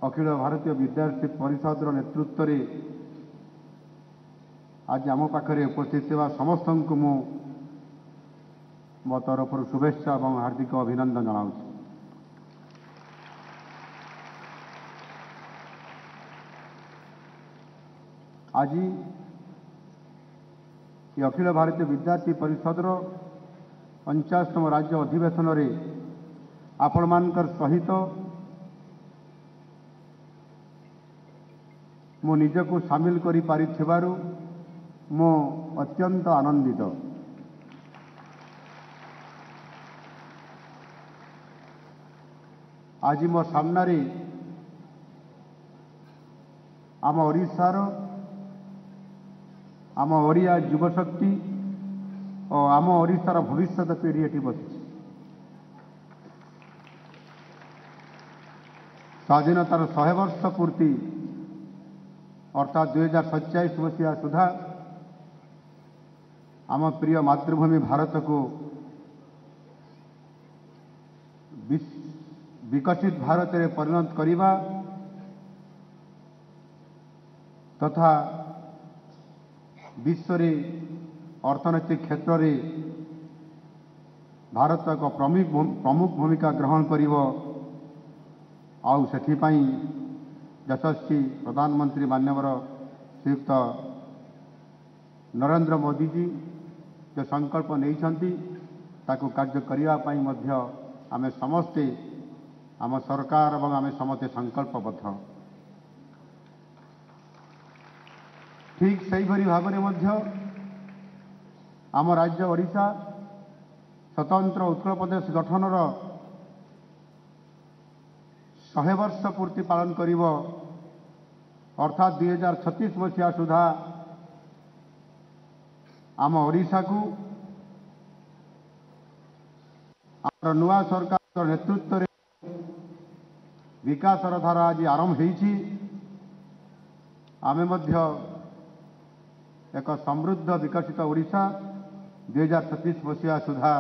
अखिल भारतीय विद्यार्थी परिषद नेतृत्व रे आज आम पाखे उपस्थित होगा समस्त को मो तरफ शुभेच्छा और हार्दिक अभिनंदन जनाऊँ। आज ये अखिल भारतीय विद्यार्थी परिषद 50तम राज्य अधिवेशन रे आपण मानकर सहित मो निजको सामिल करि पारिथिबारु मो अत्यंत आनंदित। आज मो सामने आम ओडिशार आम ओडिया युवशक्ति और आम ओडिशार भविष्य पीढ़ी ये बसी स्वाधीनतार 100 वर्ष पूर्ति अर्थात 2047 मसीहा सुधा आम प्रिय मातृभूमि भारत को विकसित भारत रे परिणत करिबा तथा विश्व रे अर्थनैतिक क्षेत्र रे भारत एक प्रमुख भूमिका ग्रहण करिवो। आउ सेथिपाई यशस्वी प्रधानमंत्री मान्यवर श्रीयुक्त नरेंद्र मोदी जी जो संकल्प नहीं ताकू कार्य करने मध्य आमे समस्ते आम सरकार और आमे समस्ते संकल्पबद्ध। ठीक सही भाव में आम राज्य ओडिशा स्वतंत्र उत्कल प्रदेश गठनर 100 वर्ष पूर्ति पालन करिवो अर्थात 2036 मसीहा सुधा आम ओडिशा को आम नुआ सरकार नेतृत्व रे विकासर धारा आज आरंभ होईछि। आमे मध्य एक समृद्ध विकसित ओडिशा 2036 मसीहा सुधा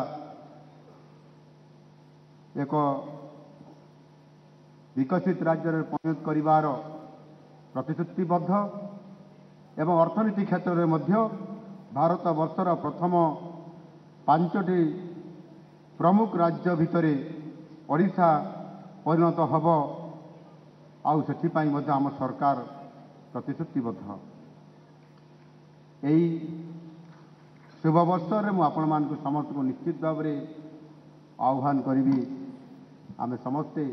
एक विकसित राज्य में परिणत करिवार प्रतिश्रुतिबद्ध एवं अर्थनीति क्षेत्र में मध्य भारत वर्षर प्रथम 5टी प्रमुख राज्य भितर ओडिशा परिणत हब। आउ सेथिपाई मध्य आम सरकार प्रतिश्रुतिबद्ध। यही शुभ अवसर में आपण मान समस्त को निश्चित भाव में आह्वान करी आमे समस्ते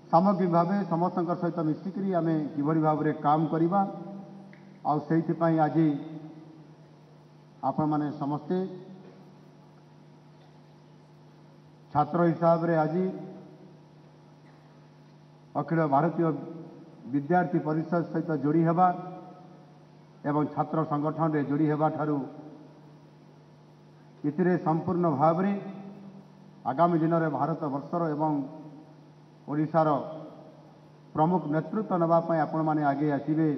सामग्रिक भाव समस्त सहित मिसिकी आमे किभली भाव में काम करवा। आउ सेइथिपाई आज आपण माने समस्ते छात्र हिसाब रे आज अखिल भारतीय विद्यार्थी परिषद सहित जोड़ी हेबा एवं छात्र संगठन रे जोड़ी हेबा ठारू इतिरे संपूर्ण भाव में आगामी दिन में भारत वर्षर एवं ओडिशार प्रमुख नेतृत्व नापी आपण माने आगे आसवे।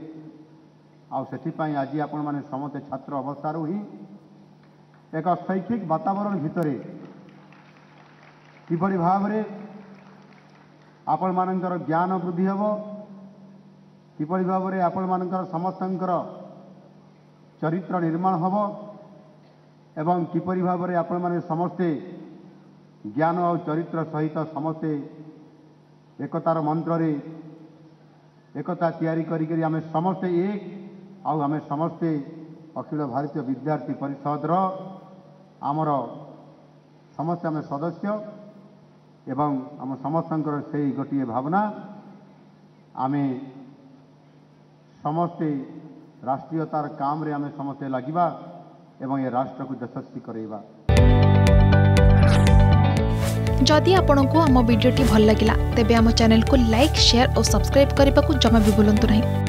आउ सेथिपाई आज आपण माने समस्त छात्र अवस्था ही एक शैक्षिक वातावरण भितर किभली भाव में आपण मानकर ज्ञान वृद्धि हेब, किभली भाव में आपण मानकर समस्तंकर चरित्र निर्माण हब एवं किपरि भाव में आपण माने समस्ते ज्ञान और चरित्र सहित समस्ते एकतार मंत्र रे एकता तैयारी करी आमे समस्ते एक आउ आमे समस्ते अखिल भारतीय विद्यार्थी परिषद आमर समस्त आमे सदस्य एवं आम समस्तंकर से गोटे भावना आमे समस्ते राष्ट्रीयतार काम रे आमे समस्ते लागिबा एवं ये राष्ट्र को यशस्वी करैबा। जदि आपंक आम भिडी भल लगा तेब आम चैनल को लाइक शेयर और सब्सक्राइब करने को जमा भी भूलु नहीं।